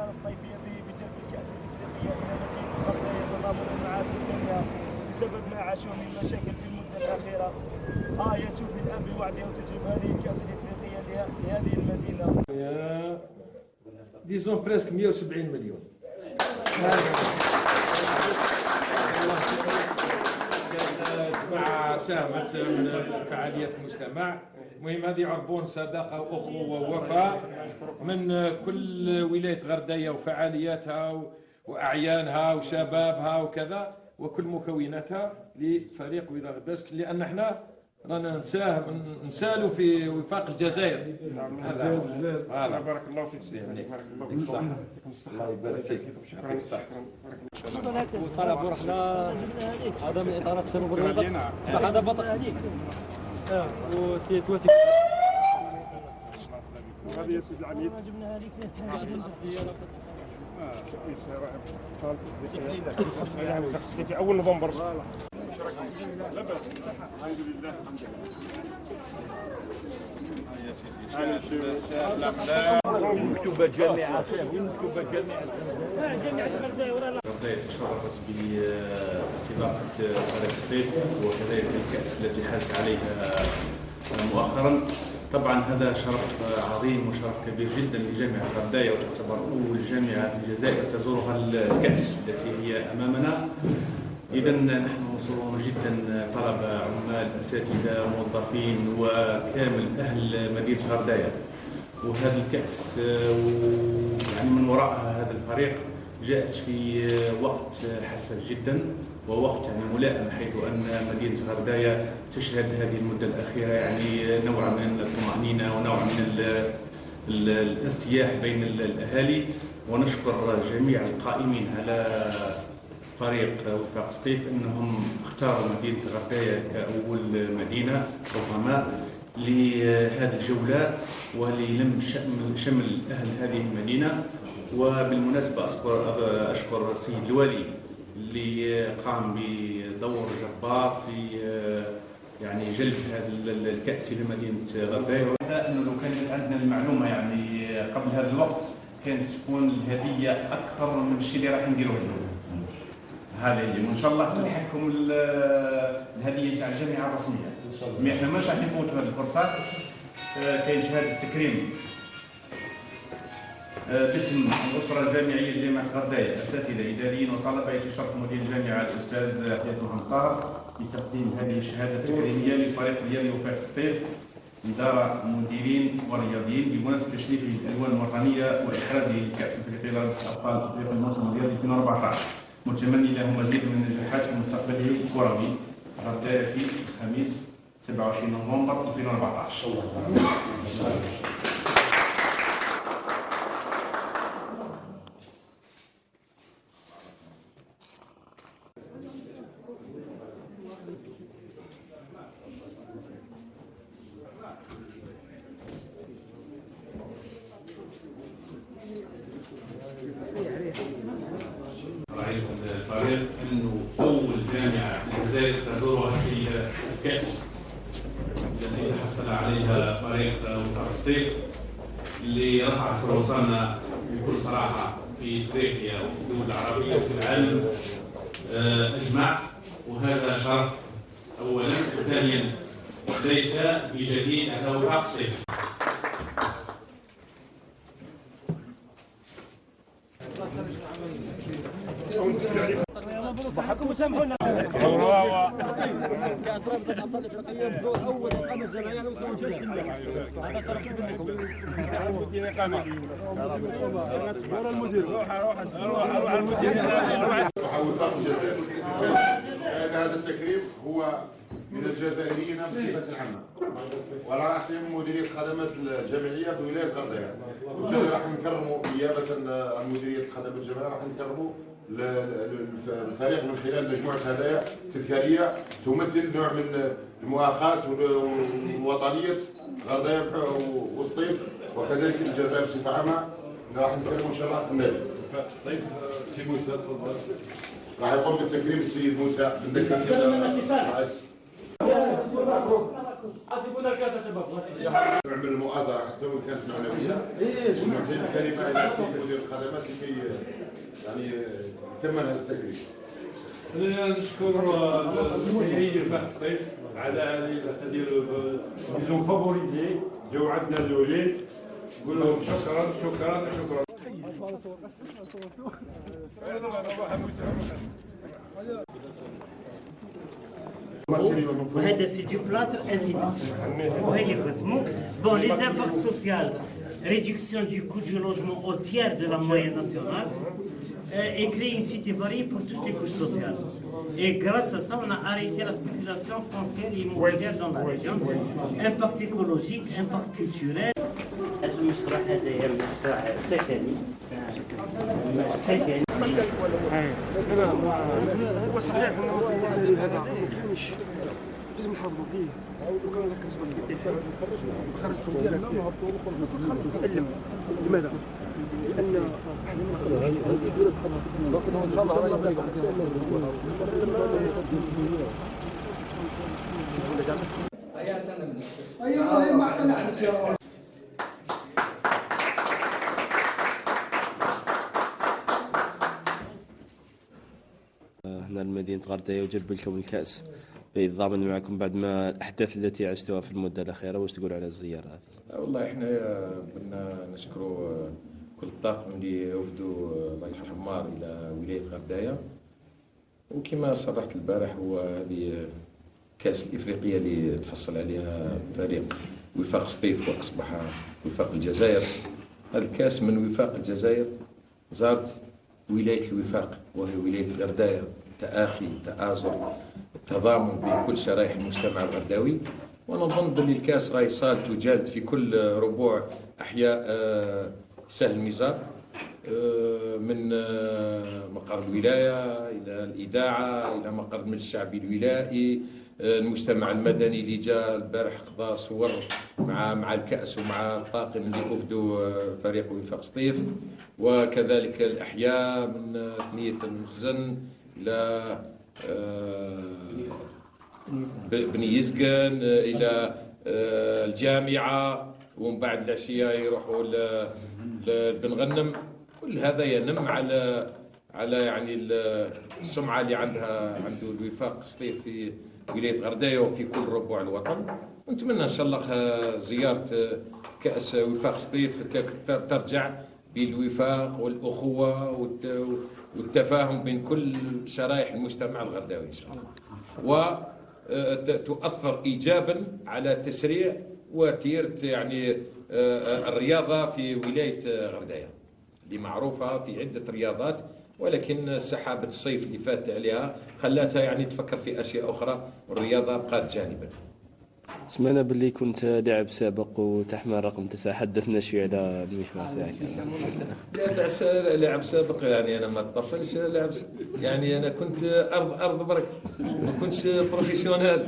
الإدارة الصيفية بجلب الكأس الإفريقية إلى مدينة غرداية تضامنا مع سكانها بسبب ما عاشوا من مشاكل في المدة الأخيرة. يتوفي الآن بوعده وتجلب هذه الكأس الإفريقية لهذه المدينة. ديزون بريسك 170 مليون. مع ساهمت من فعاليات المجتمع. المهم هذه عربون صداقه واخوه ووفاء من كل ولايه غردايه وفعالياتها واعيانها وشبابها وكذا وكل مكوناتها لفريق ولايه غردايه، لان احنا رانا نسالوا في وفاق الجزائر. هذا بارك الله فيك سيدي. بارك الله فيك. الله يبارك فيك. يعطيك الصحة. وصل ابو رحمه هذا من اداره شباب الرياضه. صح هذا بطل. وسيتواتي. هذه يا سيدي العميد. جبنا هذيك في اول نوفمبر. لا بس الحمد لله مكتوبة جامعة مكتوبة جامعة غرداية تشرفت باستضافة فريق ستيف وكذلك الكأس التي حازت عليها مؤخرا. طبعا هذا شرف عظيم وشرف كبير جدا لجامعة غرداية، وتعتبر أول جامعة في الجزائر تزورها الكأس التي هي أمامنا. إذا نحن مسرورون جدا، طلبة، عمال، أساتذة، موظفين وكامل أهل مدينة غرداية. وهذا الكأس يعني من وراءها هذا الفريق جاءت في وقت حساس جدا ووقت يعني ملائم، حيث أن مدينة غرداية تشهد هذه المدة الأخيرة يعني نوع من الطمأنينة ونوع من الارتياح بين الأهالي. ونشكر جميع القائمين على فريق وفاق ستيف أنهم اختاروا مدينة غرداية كأول مدينة ربما لهذه الجولة وللم شمل أهل هذه المدينة. وبالمناسبة أشكر السيد الوالي اللي قام بدور جبار في يعني جلب هذا الكأس إلى مدينة غرداية. أنه لو كانت عندنا المعلومة يعني قبل هذا الوقت كانت تكون الهدية أكثر من الشيء اللي راح نديروه اليوم. هذا هي، وإن شاء الله تلحقكم الهدية تاع الجامعة الرسمية. مي احنا مش راح نفوتوا هذه الفرصة. كاين شهادة تكريم باسم الأسرة الجامعية لجامعة غرداية، أساتذة إداريين وطلبة يتشرف مدير الجامعة الأستاذ حياة محمد بتقديم هذه الشهادة التكريمية لفريق رياضي وفاق ستيف إدارة مديرين ورياضيين بمناسبة تشريف الألوان الوطنية وإخراجه للكأس الأفريقي لرابطة أبطال أفريقيا الموسم الرياضي 2014. متمني له مزيد من النجاحات في مستقبله الكروي. غرداية في الخميس 27 نوفمبر 2014. رئيس الفريق انه اول جامعه في الجزائر تزورها الكاس التي تحصل عليها فريق وفاق ستيف اللي رفعت راسنا بكل صراحه في افريقيا وفي الدول العربيه وفي العالم اجمع. وهذا شرف اولا، وثانيا ليس بجديد على وفاق ستيف. ضحكم وسامحونا. كأس رابطة الأبطال الأفريقية بزور أول إقامة جماعية على مستوى الجزائر. هذا شرف كبير لكم. المدير إقامة. دور المدير. روح المدير. وفاق الجزائر. هذا التكريم هو من الجزائريين بصفة عامة، وعلى رأسهم مديرية الخدمات الجامعية بولاية غرداية. وبالتالي راح نكرموا نيابة عن مديرية الخدمات الجامعية، راح نكرموا الفريق من خلال مجموعة هدايا تذكارية تمثل نوع من المؤاخاة ووطنية غرداية وسطيف وكذلك الجزائر بصفة عامة. راح نكرموا إن شاء الله النادي. سطيف سي موسى تفضل. راح يقوم بالتكريم السيد موسى بن ذكر. حاسبونا الكاس يا شباب. نعمل المؤازرة حتى وإن كانت معنوية. ونعطي الكلمة إلى السيد مدير الخدمات لكي يعني يكمل هذا التكريم. نشكر السيد وفاق الصيف على هذه الاساليب ديزون فافوريزي جاو عندنا الاولين، نقول لهم شكرا شكرا شكرا. وهذا سي دو بلاتر انسي دو سويت. وهي القسم بون لي امباكت سوسيال réduction du coût du logement au tiers de la moyenne nationale et créer une cité variée pour toutes les couches sociales. Et grâce à ça, on a arrêté la spéculation foncière et immobilière dans la région. Impact écologique, impact culturel. المشروع هذا مشروع سكني. سكني. هو صحيح هذا لازم نحافظوا به وكان نركزوا عليه. خرجكم ديالك لماذا؟ لأن إن شاء الله أيوة ما اقتنعتش. هنا لمدينة غرداية وجلب لكم الكأس بالضامن معكم بعد ما الأحداث التي عشتوها في المدة الأخيرة. واش تقول على الزيارة هذه؟ والله احنا بدنا نشكروا كل الطاقم اللي وفدوا الله يرحمه إلى ولاية غرداية، وكما صرحت البارح هو هذه كأس الإفريقية اللي تحصل عليها فريق وفاق سطيف وأصبح وفاق الجزائر. هذا الكأس من وفاق الجزائر زارت ولاية الوفاق وهي ولاية غرداية، تآخي تآزر تضامن بين كل شرائح المجتمع الغرداوي. ونظن بأن الكأس راهي صالت وجالت في كل ربوع أحياء سهل ميزار، من مقر الولاية إلى الإذاعة إلى مقر المجلس الشعبي الولائي، المجتمع المدني اللي جاء البارح قضى صور مع الكأس ومع الطاقم اللي وفدوا فريق وفاق سطيف، وكذلك الأحياء من ثنية المخزن إلى بني يزقن إلى الجامعة، ومن بعد العشية يروحوا لبن غنم. كل هذا ينم على يعني السمعة اللي عنده الوفاق سطيف في ولاية غرداية وفي كل ربوع الوطن. ونتمنى إن شاء الله زيارة كأس وفاق سطيف ترجع بالوفاق والأخوة والتفاهم بين كل شرائح المجتمع الغرداوي إن شاء الله، وتؤثر إيجابا على تسريع وتيرة يعني الرياضة في ولاية غرداية اللي معروفة في عدة رياضات، ولكن سحابة الصيف اللي فات عليها خلاتها يعني تفكر في أشياء أخرى والرياضة بقات جانبا. سمعنا باللي كنت لاعب سابق وتحمل رقم 9، حدثنا شوي على المشوار تاعك. لاعب سابق يعني أنا ما طفلش لاعب يعني أنا كنت أرض برك، ما كنتش بروفيسيونيل.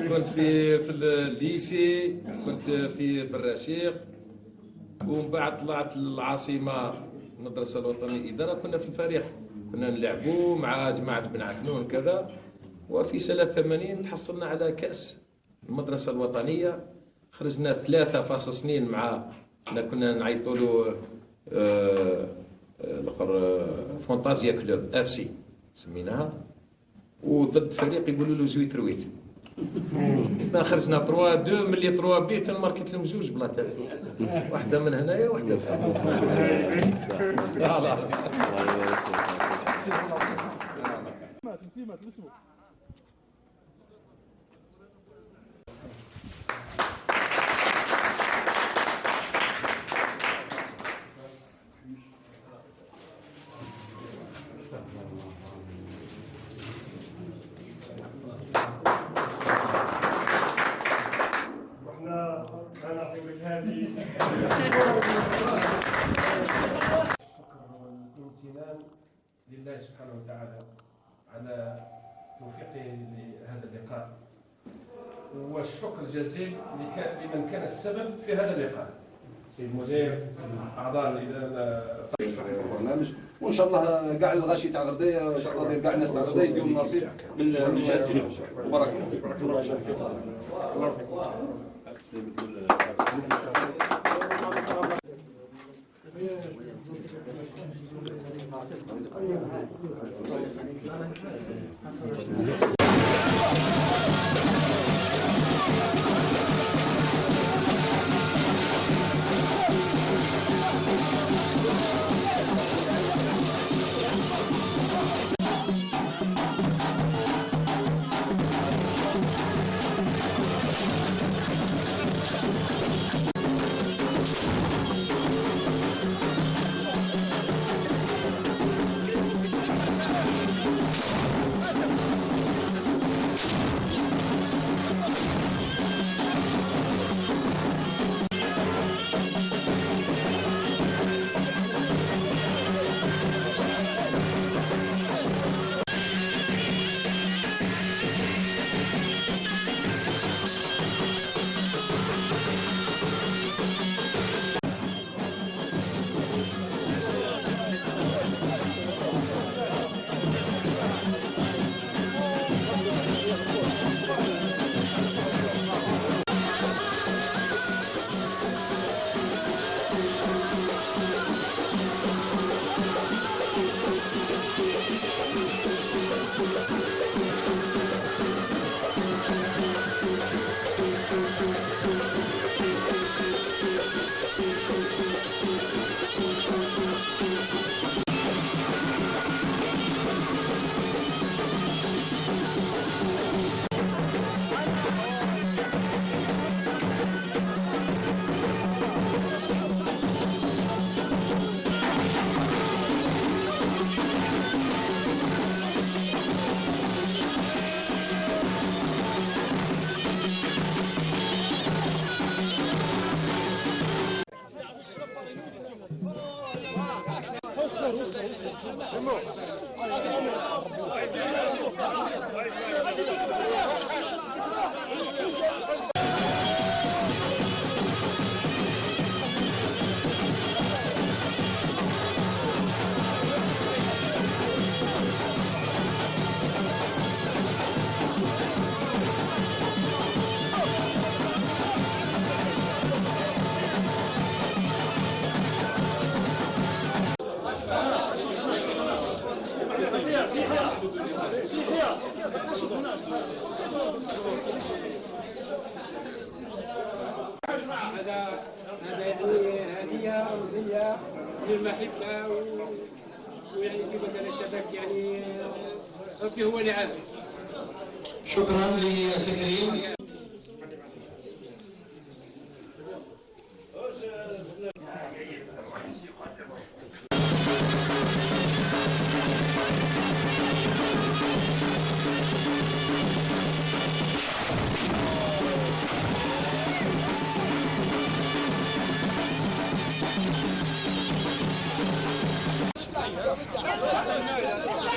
كنت في الليسي، كنت في بالرشيق، ومن بعد طلعت للعاصمة المدرسة الوطنية إدارة. كنا في الفريق كنا نلعبوا مع جماعة بن عكنون كذا، وفي سنة 80 تحصلنا على كأس المدرسة الوطنية. خرجنا 3 فاصل سنين مع كنا نعيطوا له فونتازيا كلوب اف سي سميناها، وضد فريق يقولوا له زويت رويت. خرجنا 3-2 ملي 3 بيت ماركت لهم 2 بلاطات، واحدة من هنايا واحدة من هنا. لله سبحانه وتعالى على توفيقه لهذا اللقاء، والشكر الجزيل لمن كان السبب في هذا اللقاء سيد المدير اعضاء البرنامج، وان شاء الله كاع الغاشي تاع غردايه استاذ كاع الناس تاع غردايه يديروا النصيب من الجزائر. وبارك الله فيك. هذا يعني هدية رمزية للمحبة ويعني كما قال الشباب يعني ربي هو اللي عارف. شكرا للتكريم. لا